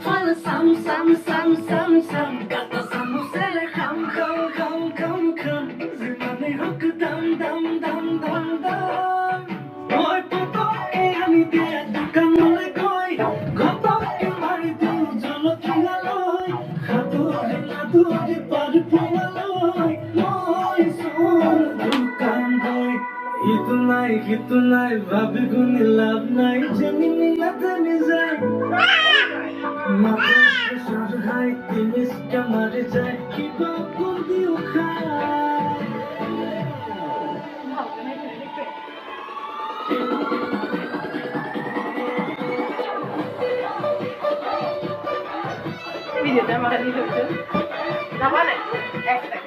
fala sam kata samusele kham zimane hok dam oy poto ke ami dia dukan mole koi goto ke mari tu jolo kingaloi khatu he par pumaloi moi son dukan boy hitunai ভাবে গুনি লাভ নাই জমিনি মাথানে যায় মাথা সরহাই তিমিসটা মারে যায় কি বাকুল দিও খায় ভিডিওটা আমাকে দিয়ে না মানে একটা